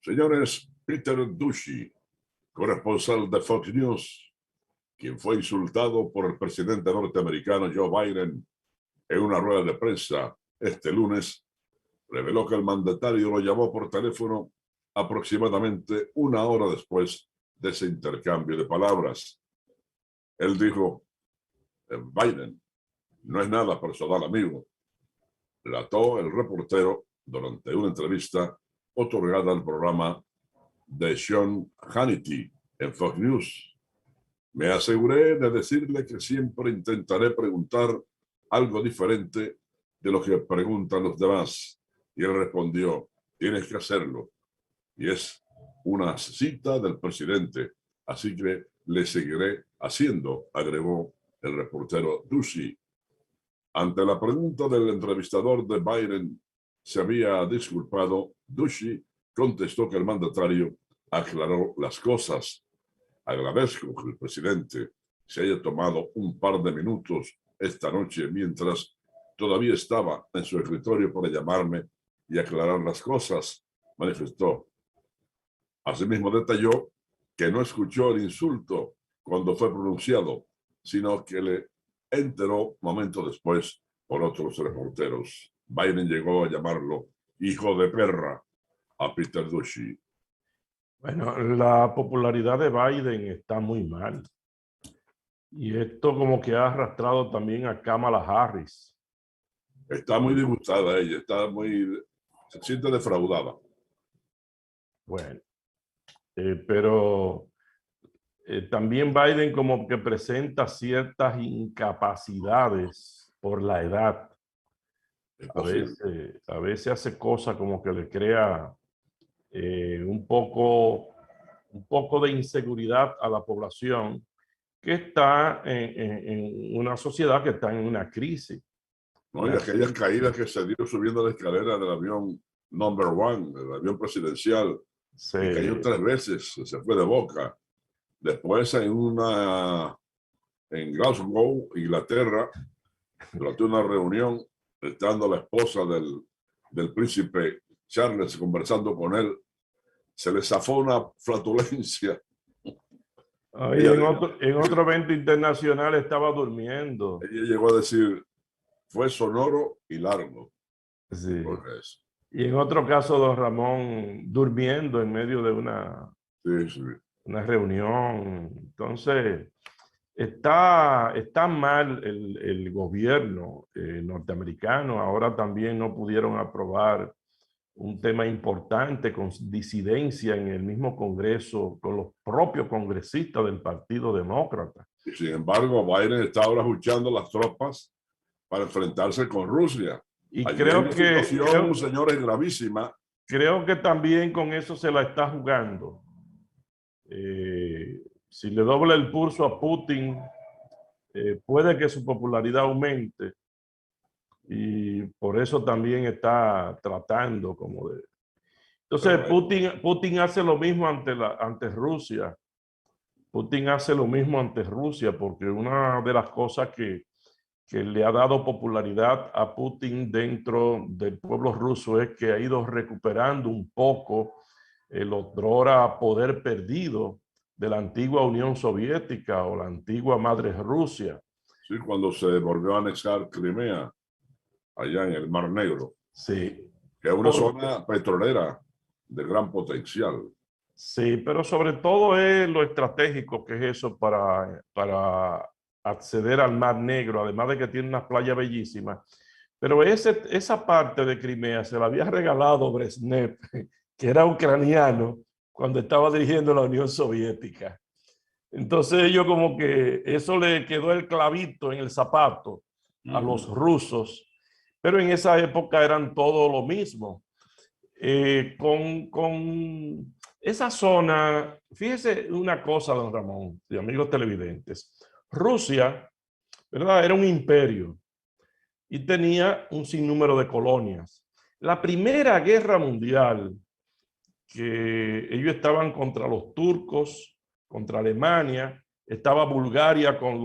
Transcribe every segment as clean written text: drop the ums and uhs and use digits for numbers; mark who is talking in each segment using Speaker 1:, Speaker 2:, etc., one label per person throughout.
Speaker 1: Señores, Peter Doocy, corresponsal de Fox News, quien fue insultado por el presidente norteamericano Joe Biden en una rueda de prensa este lunes, reveló que el mandatario lo llamó por teléfono aproximadamente una hora después de ese intercambio de palabras. Él dijo: Biden, no es nada personal, amigo, relató el reportero durante una entrevista otorgada al programa de Sean Hannity en Fox News. Me aseguré de decirle que siempre intentaré preguntar algo diferente de lo que preguntan los demás. Y él respondió: tienes que hacerlo. Y es una cita del presidente, así que le seguiré haciendo, agregó el reportero Doocy. Ante la pregunta del entrevistador de Biden se había disculpado, Doocy contestó que el mandatario aclaró las cosas. Agradezco que el presidente se haya tomado un par de minutos esta noche mientras todavía estaba en su escritorio para llamarme y aclarar las cosas, manifestó. Asimismo detalló que no escuchó el insulto cuando fue pronunciado, sino que le enteró momentos después por otros reporteros. Biden llegó a llamarlo hijo de perra a Peter Doocy.
Speaker 2: Bueno, la popularidad de Biden está muy mal. Y esto como que ha arrastrado también a Kamala Harris.
Speaker 1: Está muy disgustada ella, se siente defraudada.
Speaker 2: Bueno, pero también Biden como que presenta ciertas incapacidades por la edad. A veces hace cosas como que le crea un poco de inseguridad a la población que está en una sociedad que está en una crisis.
Speaker 1: ¿No? Y aquellas caídas que se dio subiendo la escalera del avión Number One, el avión presidencial,
Speaker 2: Sí.
Speaker 1: que cayó 3 veces, se fue de boca. Después en Glasgow, Inglaterra, durante una reunión, estando la esposa del príncipe Charles conversando con él, se le zafó una flatulencia.
Speaker 2: En otro evento internacional estaba durmiendo.
Speaker 1: Ella llegó a decir: fue sonoro y largo.
Speaker 2: Sí. Y en otro caso, don Ramón durmiendo en medio de una reunión. Entonces, está mal el gobierno norteamericano. Ahora también no pudieron aprobar un tema importante con disidencia en el mismo Congreso, con los propios congresistas del Partido Demócrata.
Speaker 1: Y sin embargo, Biden está ahora luchando las tropas para enfrentarse con Rusia.
Speaker 2: Y
Speaker 1: creo que señor, es gravísima.
Speaker 2: Creo que también con eso se la está jugando. Si le dobla el pulso a Putin, puede que su popularidad aumente. Y por eso también está tratando como de... Entonces, Putin hace lo mismo ante Rusia. Putin hace lo mismo ante Rusia, porque una de las cosas que le ha dado popularidad a Putin dentro del pueblo ruso es que ha ido recuperando un poco el otrora poder perdido de la antigua Unión Soviética o la antigua madre Rusia.
Speaker 1: Sí, cuando se volvió a anexar Crimea, allá en el Mar Negro.
Speaker 2: Sí.
Speaker 1: Que es una zona petrolera de gran potencial.
Speaker 2: Sí, pero sobre todo es lo estratégico que es eso para acceder al Mar Negro, además de que tiene unas playas bellísimas. Pero esa parte de Crimea se la había regalado Brezhnev, que era ucraniano, cuando estaba dirigiendo la Unión Soviética. Entonces ellos como que eso le quedó el clavito en el zapato a los rusos, pero en esa época eran todo lo mismo. Con esa zona, fíjese una cosa, don Ramón, y amigos televidentes. Rusia, ¿verdad? Era un imperio y tenía un sinnúmero de colonias. La Primera Guerra Mundial, que ellos estaban contra los turcos, contra Alemania, estaba Bulgaria con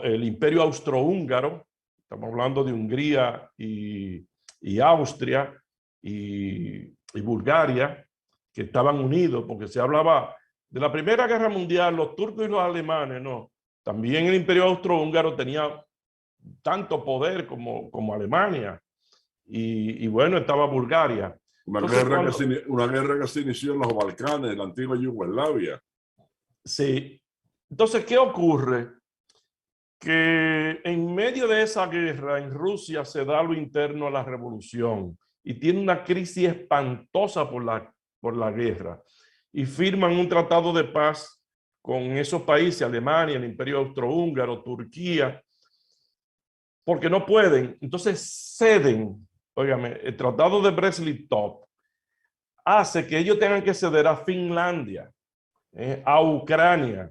Speaker 2: el imperio austrohúngaro, estamos hablando de Hungría y Austria y Bulgaria, que estaban unidos, porque se hablaba de la Primera Guerra Mundial, los turcos y los alemanes, no. También el Imperio Austrohúngaro tenía tanto poder como Alemania. Y bueno, estaba Bulgaria.
Speaker 1: Una guerra que se inició en los Balcanes, en la antigua Yugoslavia.
Speaker 2: Sí. Entonces, ¿qué ocurre? Que en medio de esa guerra en Rusia se da lo interno a la revolución y tiene una crisis espantosa por la guerra. Y firman un tratado de paz con esos países, Alemania, el Imperio Austrohúngaro, Turquía, porque no pueden. Entonces ceden. Óigame, el tratado de Brest-Litov hace que ellos tengan que ceder a Finlandia, a Ucrania,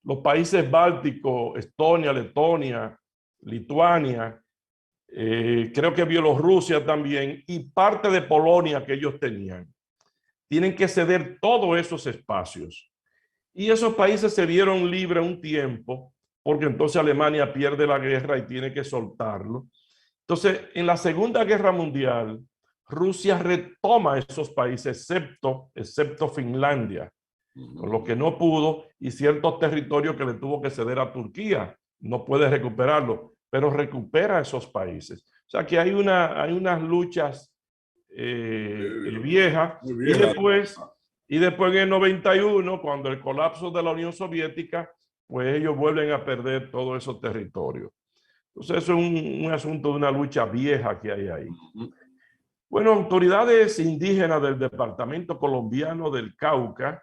Speaker 2: los países bálticos, Estonia, Letonia, Lituania, creo que Bielorrusia también, y parte de Polonia que ellos tenían. Tienen que ceder todos esos espacios. Y esos países se vieron libres un tiempo, porque entonces Alemania pierde la guerra y tiene que soltarlo. Entonces, en la Segunda Guerra Mundial, Rusia retoma esos países, excepto Finlandia, con lo que no pudo, y ciertos territorios que le tuvo que ceder a Turquía. No puede recuperarlo, pero recupera esos países. O sea que hay unas luchas viejas. Y después en el 91, cuando el colapso de la Unión Soviética, pues ellos vuelven a perder todos esos territorios. Entonces eso es un asunto de una lucha vieja que hay ahí. Bueno, autoridades indígenas del departamento colombiano del Cauca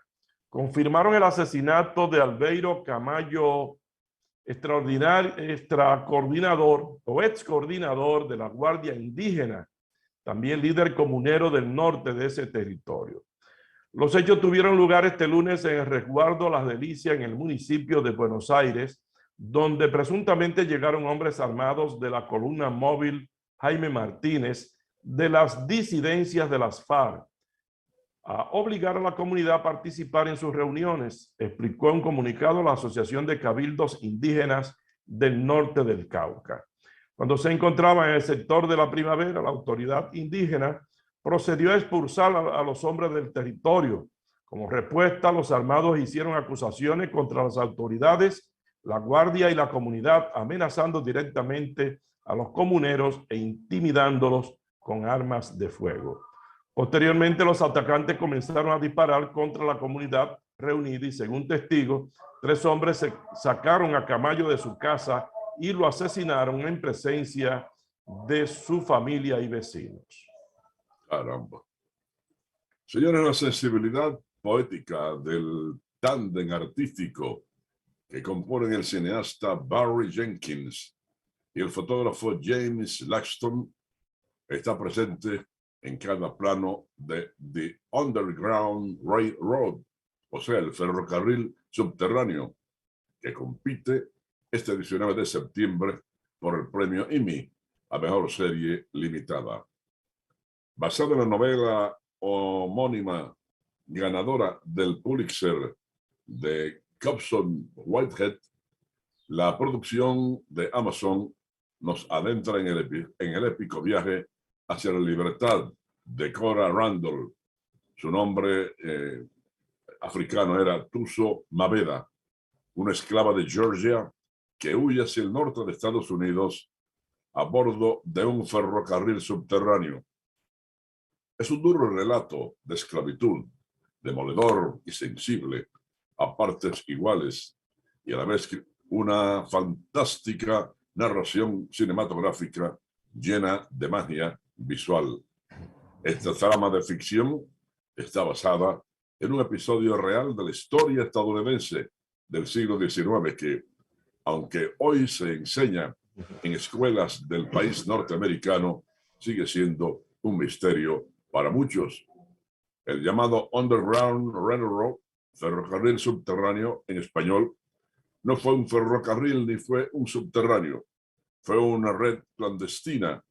Speaker 2: confirmaron el asesinato de Albeiro Camayo, extracoordinador o excoordinador de la Guardia Indígena, también líder comunero del norte de ese territorio. Los hechos tuvieron lugar este lunes en el resguardo Las Delicias, en el municipio de Buenos Aires, donde presuntamente llegaron hombres armados de la columna móvil Jaime Martínez de las disidencias de las FARC a obligar a la comunidad a participar en sus reuniones, explicó en un comunicado la Asociación de Cabildos Indígenas del Norte del Cauca. Cuando se encontraba en el sector de la Primavera, la autoridad indígena procedió a expulsar a los hombres del territorio. Como respuesta, los armados hicieron acusaciones contra las autoridades, la guardia y la comunidad, amenazando directamente a los comuneros e intimidándolos con armas de fuego. Posteriormente, los atacantes comenzaron a disparar contra la comunidad reunida y, según testigos, 3 hombres se sacaron a Camayo de su casa y lo asesinaron en presencia de su familia y vecinos.
Speaker 1: Caramba. Señores, la sensibilidad poética del tándem artístico que componen el cineasta Barry Jenkins y el fotógrafo James Laxton está presente en cada plano de The Underground Railroad, o sea, el ferrocarril subterráneo, que compite este 19 de septiembre por el premio Emmy a Mejor Serie Limitada. Basado en la novela homónima ganadora del Pulitzer de Gobson Whitehead, la producción de Amazon nos adentra en el épico viaje hacia la libertad de Cora Randall. Su nombre africano era Tuso Mabeda, una esclava de Georgia que huye hacia el norte de Estados Unidos a bordo de un ferrocarril subterráneo. Es un duro relato de esclavitud, demoledor y sensible, a partes iguales, y a la vez una fantástica narración cinematográfica llena de magia visual. Esta trama de ficción está basada en un episodio real de la historia estadounidense del siglo XIX que, aunque hoy se enseña en escuelas del país norteamericano, sigue siendo un misterio para muchos. El llamado Underground Railroad, ferrocarril subterráneo en español, no fue un ferrocarril ni fue un subterráneo. Fue una red clandestina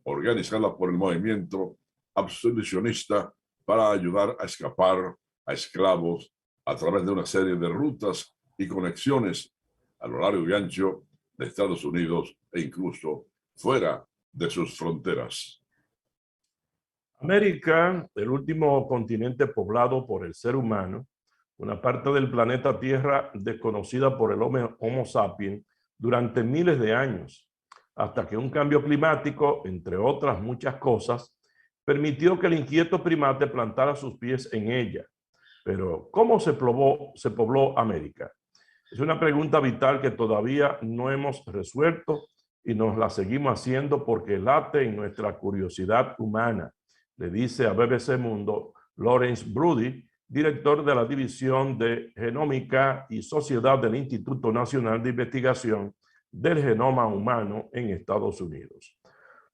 Speaker 1: organizada por el movimiento abolicionista para ayudar a escapar a esclavos a través de una serie de rutas y conexiones a lo largo y ancho de Estados Unidos e incluso fuera de sus fronteras.
Speaker 2: América, el último continente poblado por el ser humano, una parte del planeta Tierra desconocida por el Homo sapiens durante miles de años, hasta que un cambio climático, entre otras muchas cosas, permitió que el inquieto primate plantara sus pies en ella. Pero, ¿cómo se pobló América? Es una pregunta vital que todavía no hemos resuelto y nos la seguimos haciendo porque late en nuestra curiosidad humana, le dice a BBC Mundo Lawrence Brody, director de la División de Genómica y Sociedad del Instituto Nacional de Investigación del Genoma Humano en Estados Unidos.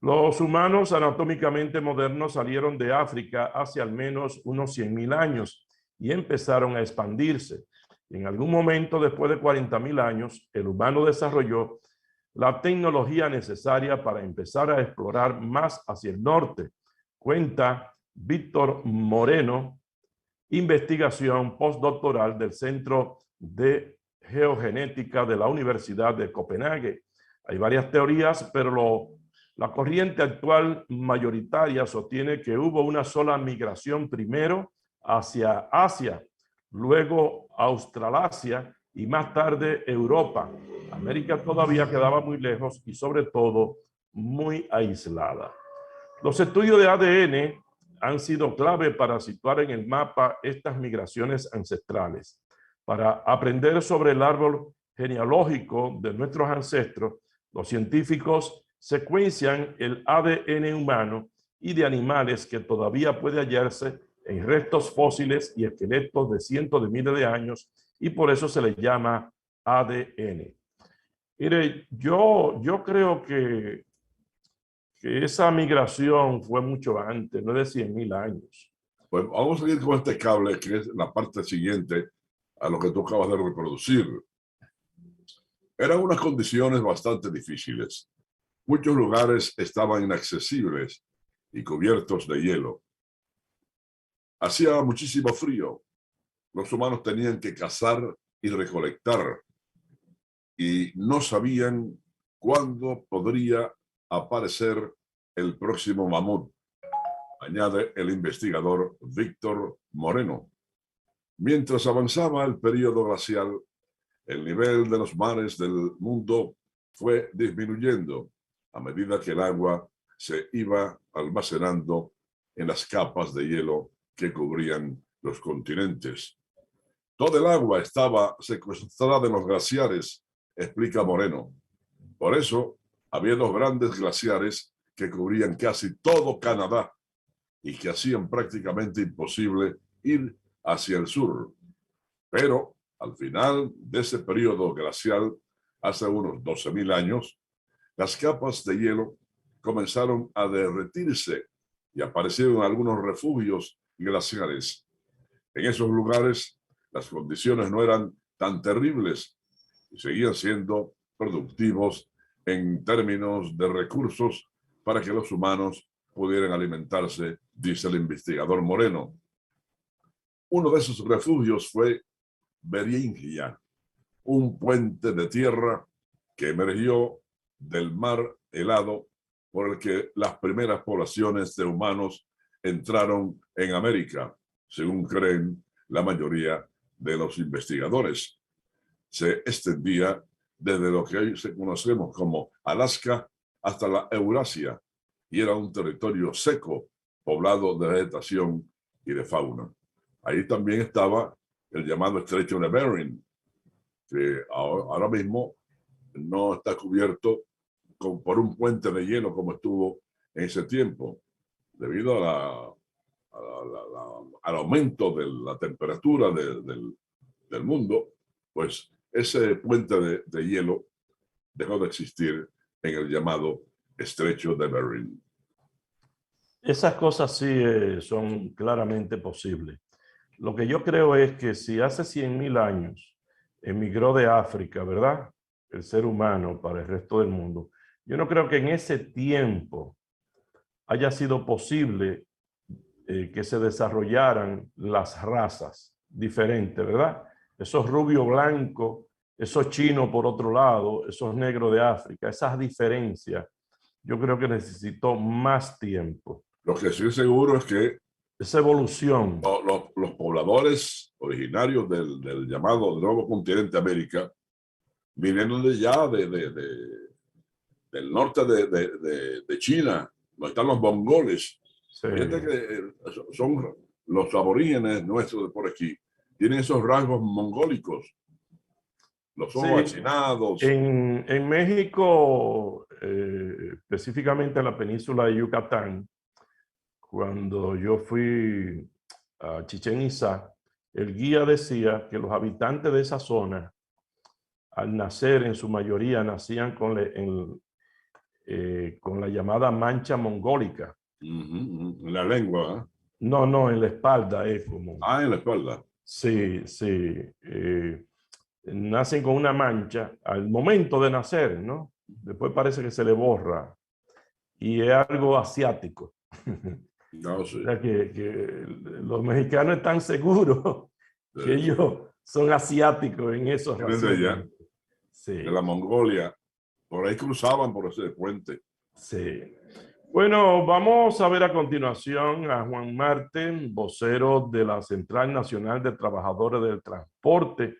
Speaker 2: Los humanos anatómicamente modernos salieron de África hace al menos unos 100.000 años y empezaron a expandirse. En algún momento, después de 40.000 años, el humano desarrolló la tecnología necesaria para empezar a explorar más hacia el norte, cuenta Víctor Moreno, investigación postdoctoral del Centro de Geogenética de la Universidad de Copenhague. Hay varias teorías, pero la corriente actual mayoritaria sostiene que hubo una sola migración primero hacia Asia, luego Australasia y más tarde Europa. América todavía quedaba muy lejos y sobre todo muy aislada. Los estudios de ADN han sido clave para situar en el mapa estas migraciones ancestrales. Para aprender sobre el árbol genealógico de nuestros ancestros, los científicos secuencian el ADN humano y de animales que todavía puede hallarse en restos fósiles y esqueletos de cientos de miles de años, y por eso se le llama ADN. Mire, yo creo que esa migración fue mucho antes, no de 100.000 años.
Speaker 1: Pues vamos a seguir con este cable, que es la parte siguiente a lo que tú acabas de reproducir. Eran unas condiciones bastante difíciles. Muchos lugares estaban inaccesibles y cubiertos de hielo. Hacía muchísimo frío. Los humanos tenían que cazar y recolectar y no sabían cuándo podría aparecer el próximo mamut, añade el investigador Víctor Moreno. Mientras avanzaba el período glacial, el nivel de los mares del mundo fue disminuyendo a medida que el agua se iba almacenando en las capas de hielo que cubrían los continentes. Todo el agua estaba secuestrada en los glaciares, explica Moreno. Por eso había dos grandes glaciares que cubrían casi todo Canadá y que hacían prácticamente imposible ir hacia el sur. Pero al final de ese periodo glacial, hace unos 12.000 años, las capas de hielo comenzaron a derretirse y aparecieron algunos refugios glaciares. En esos lugares las condiciones no eran tan terribles y seguían siendo productivos en términos de recursos para que los humanos pudieran alimentarse, dice el investigador Moreno. Uno de esos refugios fue Beringia, un puente de tierra que emergió del mar helado por el que las primeras poblaciones de humanos entraron en América, según creen la mayoría de los investigadores. Se extendía desde lo que hoy conocemos como Alaska hasta la Eurasia y era un territorio seco, poblado de vegetación y de fauna. Ahí también estaba el llamado Estrecho de Bering, que ahora mismo no está cubierto por un puente de hielo como estuvo en ese tiempo, debido al aumento de la temperatura del mundo. Pues ese puente de hielo dejó de existir en el llamado Estrecho de Bering.
Speaker 2: Esas cosas sí son claramente posibles. Lo que yo creo es que si hace 100.000 años emigró de África, ¿verdad?, el ser humano para el resto del mundo, yo no creo que en ese tiempo haya sido posible que se desarrollaran las razas diferentes, ¿verdad? Esos rubios blancos, esos chinos por otro lado, esos negros de África, esas diferencias, yo creo que necesitó más tiempo.
Speaker 1: Lo que sí es seguro es que
Speaker 2: esa evolución.
Speaker 1: los pobladores originarios del llamado nuevo continente América vinieron de ya del norte de China, donde están los mongoles.
Speaker 2: Sí.
Speaker 1: Fíjate que son los aborígenes nuestros de por aquí, tienen esos rasgos mongólicos, los ojos
Speaker 2: Sí,
Speaker 1: achinados.
Speaker 2: en México, específicamente en la península de Yucatán, cuando yo fui a Chichén Itzá, el guía decía que los habitantes de esa zona, al nacer, en su mayoría, nacían con la llamada mancha mongólica.
Speaker 1: En la lengua, ¿eh?
Speaker 2: No, no, en la espalda es como...
Speaker 1: Ah, en la espalda.
Speaker 2: Sí, sí. Nacen con una mancha al momento de nacer, ¿no? Después parece que se le borra y es algo asiático.
Speaker 1: No
Speaker 2: O
Speaker 1: sé.
Speaker 2: sea que los mexicanos están seguros que
Speaker 1: Sí.
Speaker 2: ellos son asiáticos en esos
Speaker 1: Vienen de allá,
Speaker 2: racionamientos.
Speaker 1: de la
Speaker 2: Sí,
Speaker 1: Mongolia. Por ahí cruzaban por ese puente.
Speaker 2: sí. Bueno, vamos a ver a continuación a Juan Marten, vocero de la Central Nacional de Trabajadores del Transporte,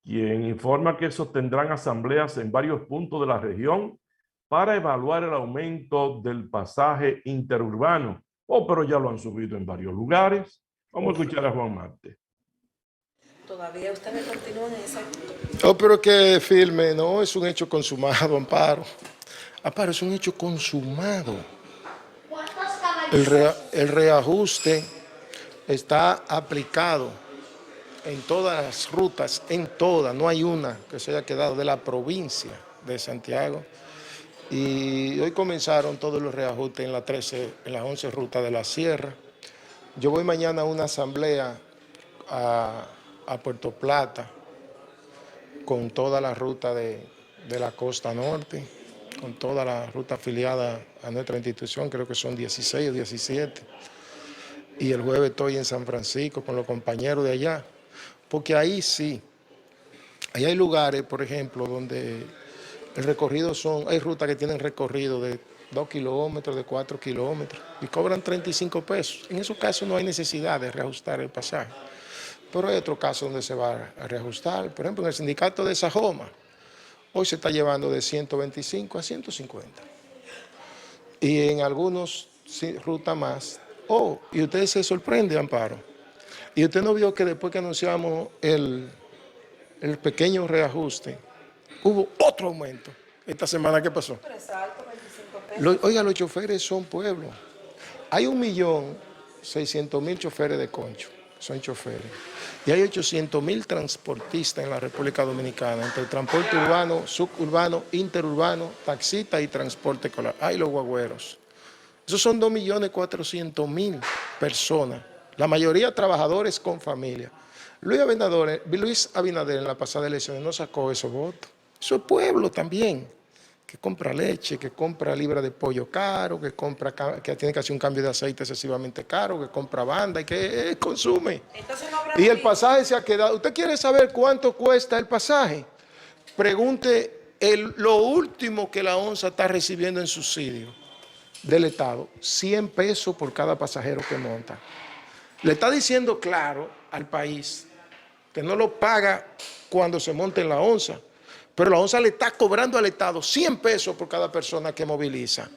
Speaker 2: quien informa que sostendrán asambleas en varios puntos de la región para evaluar el aumento del pasaje interurbano. Oh, pero ya lo han subido en varios lugares. Vamos a escuchar a Juan Marte.
Speaker 3: ¿Todavía ustedes continúan en esa?
Speaker 4: Oh, pero que firme, no, es un hecho consumado, Amparo. Amparo, es un hecho consumado. El reajuste está aplicado en todas las rutas, en todas, no hay una que se haya quedado de la provincia de Santiago. Y hoy comenzaron todos los reajustes en las 11 rutas de la sierra. Yo voy mañana a una asamblea a Puerto Plata con toda la ruta de la costa norte, con toda la ruta afiliada a nuestra institución, creo que son 16 o 17. Y el jueves estoy en San Francisco con los compañeros de allá, porque ahí sí, ahí hay lugares, por ejemplo, donde el recorrido hay rutas que tienen recorrido de 2 kilómetros, de 4 kilómetros, y cobran 35 pesos. En esos casos no hay necesidad de reajustar el pasaje. Pero hay otro caso donde se va a reajustar. Por ejemplo, en el sindicato de Sajoma, hoy se está llevando de 125 a 150. Y en algunos rutas más. Oh, y usted se sorprende, Amparo. Y usted no vio que después que anunciamos el pequeño reajuste, hubo otro aumento. Esta semana, ¿qué pasó?
Speaker 3: Pero es alto, 25 pesos.
Speaker 4: Oiga, los choferes son pueblo. Hay 1.600.000 choferes de concho, son choferes. Y hay 800.000 transportistas en la República Dominicana, entre transporte urbano, suburbano, interurbano, taxistas y transporte escolar. Hay los guagüeros. Esos son 2.400.000 personas, la mayoría trabajadores con familia. Luis Abinader en la pasada elección no sacó esos votos. Eso es pueblo también, que compra leche, que compra libra de pollo caro, que tiene que hacer un cambio de aceite excesivamente caro, que compra banda y que consume.
Speaker 3: Entonces no habrá
Speaker 4: Y el pasaje se ha quedado. ¿Usted quiere saber cuánto cuesta el pasaje? Pregunte lo último que la ONSA está recibiendo en subsidio del Estado, 100 pesos por cada pasajero que monta. Le está diciendo claro al país que no lo paga cuando se monte en la ONSA, pero la ONSA le está cobrando al Estado 100 pesos por cada persona que moviliza.